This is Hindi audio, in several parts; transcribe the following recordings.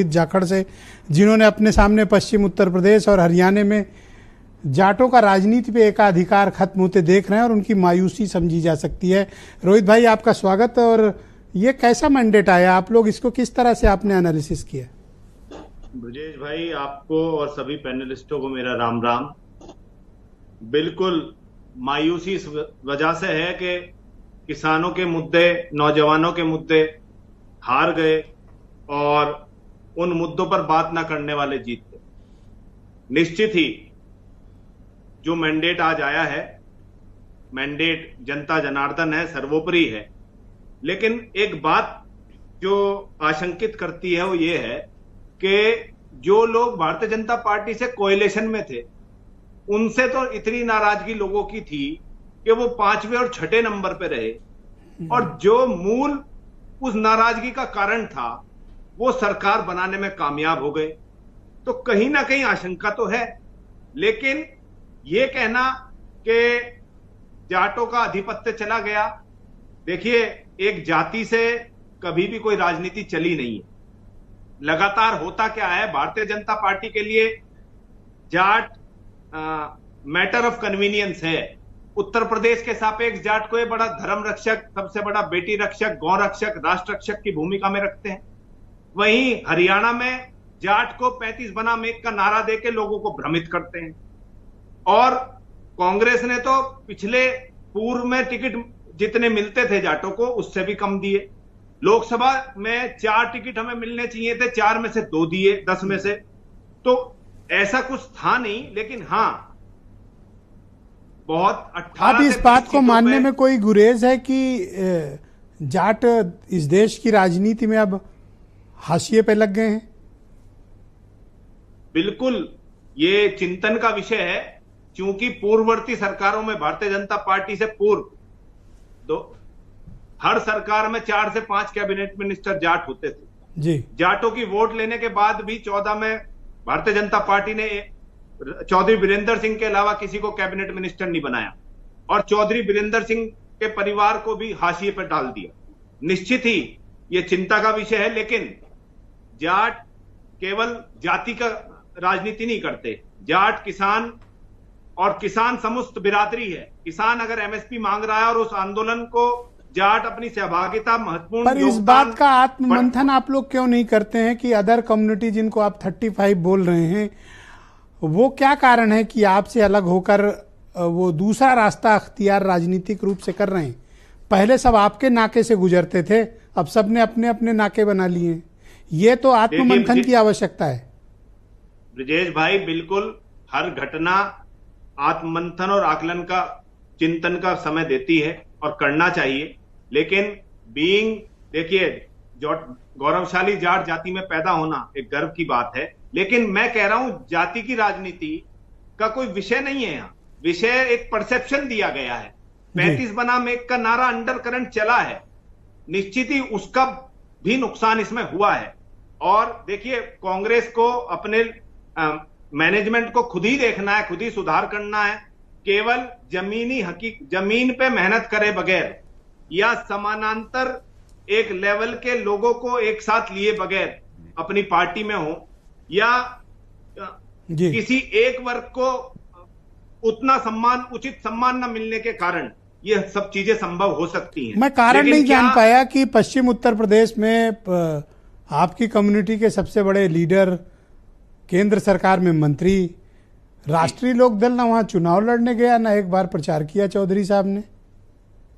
जाखड़ से, जिन्होंने अपने सामने पश्चिम उत्तर प्रदेश और हरियाणा में जाटों का राजनीति पे एकाधिकार खत्म होते देख रहे हैं और उनकी मायूसी समझी जा सकती है। रोहित भाई, आपका स्वागत। और ये कैसा मैंडेट आया, आप लोग इसको किस तरह से आपने एनालिसिस किया? ब्रजेश भाई, आपको और सभी पैनलिस्टों को मेरा राम राम। बिल्कुल मायूसी इस वजह से है कि किसानों के मुद्दे, नौजवानों के मुद्दे हार गए और उन मुद्दों पर बात ना करने वाले जीत गए। निश्चित ही जो मैंडेट आज आया है, मैंडेट जनता जनार्दन है, सर्वोपरि है। लेकिन एक बात जो आशंकित करती है वो ये है कि जो लोग भारतीय जनता पार्टी से कोएलिशन में थे, उनसे तो इतनी नाराजगी लोगों की थी कि वो 5वें और 6ठे नंबर पे रहे, और जो मूल उस नाराजगी का कारण था वो सरकार बनाने में कामयाब हो गए। तो कहीं ना कहीं आशंका तो है, लेकिन ये कहना कि जाटों का आधिपत्य चला गया, देखिए एक जाति से कभी भी कोई राजनीति चली नहीं है। लगातार होता क्या है, भारतीय जनता पार्टी के लिए जाट मैटर ऑफ कन्वीनियंस है। उत्तर प्रदेश के सापेक्ष जाट को ये बड़ा धर्म रक्षक, सबसे बड़ा बेटी रक्षक, गौ रक्षक, राष्ट्र रक्षक की भूमिका में रखते हैं। वहीं हरियाणा में जाट को 35 बनाम 1 का नारा देके लोगों को भ्रमित करते हैं। और कांग्रेस ने तो पिछले पूर्व में टिकट जितने मिलते थे जाटों को, उससे भी कम दिए। लोकसभा में 4 टिकट हमें मिलने चाहिए थे, 4 में से 2 दिए 10 में से। तो ऐसा कुछ था नहीं, लेकिन हां बहुत 18 आप इस बात को मानने में कोई गुरेज है कि जाट इस देश की राजनीति में अब हाशिए पे लग गए हैं? बिल्कुल, ये चिंतन का विषय है, क्योंकि पूर्ववर्ती सरकारों में भारतीय जनता पार्टी से पूर्व तो हर सरकार में 4 से 5 कैबिनेट मिनिस्टर जाट होते थे जी। जाटों की वोट लेने के बाद भी 14 में भारतीय जनता पार्टी ने चौधरी वीरेंद्र सिंह के अलावा किसी को कैबिनेट मिनिस्टर नहीं बनाया, और चौधरी वीरेंद्र सिंह के परिवार को भी हाशिए पर डाल दिया। निश्चित ही ये चिंता का विषय है, लेकिन जाट केवल जाति का राजनीति नहीं करते। जाट किसान और किसान समुक्त बिरादरी है। किसान अगर एमएसपी मांग रहा है और उस आंदोलन को जाट अपनी सहभागिता महत्वपूर्ण, पर इस बात का आत्ममंथन आप लोग क्यों नहीं करते हैं कि अदर कम्युनिटी जिनको आप 35 बोल रहे हैं, वो क्या कारण है कि आपसे अलग होकर वो दूसरा रास्ता अख्तियार राजनीतिक रूप से कर रहे हैं? पहले सब आपके नाके से गुजरते थे, अब सबने अपने अपने नाके बना लिए। ये तो आत्ममंथन की आवश्यकता है। ब्रजेश भाई, बिल्कुल हर घटना आत्ममंथन और आकलन का, चिंतन का समय देती है और करना चाहिए। लेकिन देखिए, गौरवशाली जाट जाति में पैदा होना एक गर्व की बात है, लेकिन मैं कह रहा हूं जाति की राजनीति का कोई विषय नहीं है। यहाँ विषय एक परसेप्शन दिया गया है। 35 बनाम 1 का नारा अंडर करंट चला है, निश्चित ही उसका भी नुकसान इसमें हुआ है। और देखिए, कांग्रेस को अपने मैनेजमेंट को खुद ही देखना है, खुद ही सुधार करना है। केवल जमीन पे मेहनत करे बगैर या समानांतर एक लेवल के लोगों को एक साथ लिए बगैर अपनी पार्टी में हो, या किसी एक वर्ग को उतना उचित सम्मान न मिलने के कारण ये सब चीजें संभव हो सकती हैं। मैं कारण नहीं जान पाया कि पश्चिम उत्तर प्रदेश में आपकी कम्युनिटी के सबसे बड़े लीडर, केंद्र सरकार में मंत्री, राष्ट्रीय लोक दल ना वहां चुनाव लड़ने गया, ना एक बार प्रचार किया चौधरी साहब ने।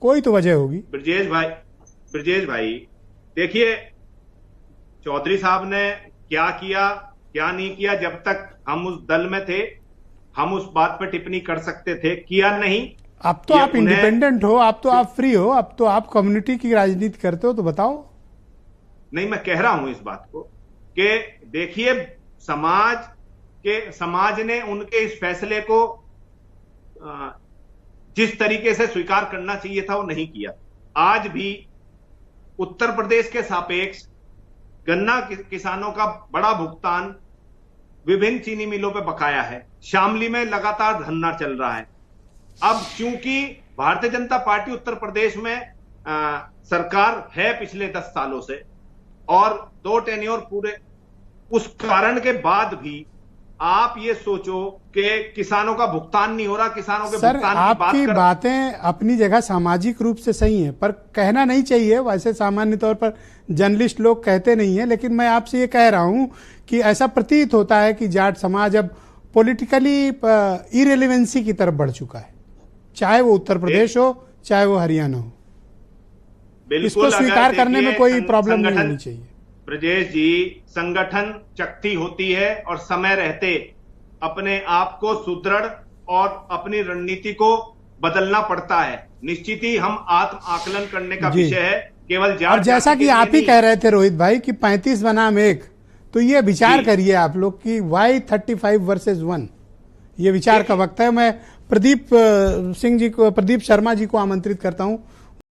कोई तो वजह होगी। ब्रजेश भाई, देखिए चौधरी साहब ने क्या किया क्या नहीं किया, जब तक हम उस दल में थे हम उस बात पर टिप्पणी कर सकते थे, किया नहीं। अब तो आप इंडिपेंडेंट हो, अब तो आप फ्री हो, अब तो आप कम्युनिटी की राजनीति करते हो, तो बताओ। नहीं, मैं कह रहा हूं इस बात को कि देखिए, समाज ने उनके इस फैसले को जिस तरीके से स्वीकार करना चाहिए था वो नहीं किया। आज भी उत्तर प्रदेश के सापेक्ष गन्ना किसानों का बड़ा भुगतान विभिन्न चीनी मिलों पे बकाया है। शामली में लगातार धरना चल रहा है। अब चूंकि भारतीय जनता पार्टी उत्तर प्रदेश में सरकार है पिछले 10 सालों से, और 2 टेन्योर पूरे उस कारण के बाद भी आप ये सोचो कि किसानों का भुगतान नहीं हो रहा, किसानों के सर भुगतान की आपकी बात बातें अपनी जगह सामाजिक रूप से सही हैं, पर कहना नहीं चाहिए, वैसे सामान्य तौर पर जर्नलिस्ट लोग कहते नहीं है, लेकिन मैं आपसे ये कह रहा हूं कि ऐसा प्रतीत होता है कि जाट समाज अब पॉलिटिकली इरेलीवेंसी की तरफ बढ़ चुका है, चाहे वो उत्तर प्रदेश हो चाहे वो हरियाणा हो। बिल्कुल इसको स्वीकार करने में कोई प्रॉब्लम नहीं होनी चाहिए। ब्रजेश जी, संगठन शक्ति होती है और समय रहते अपने आप को सुदृढ़ और अपनी रणनीति को बदलना पड़ता है। निश्चित ही हम आत्म आकलन करने का विषय है, केवल जाट। और जैसा कि आप ही कह रहे थे रोहित भाई कि 35 बनाम 1, तो ये विचार करिए आप लोग कि वाई 35 वर्सेस 1, ये विचार का वक्त है। मैं प्रदीप शर्मा जी को आमंत्रित करता हूं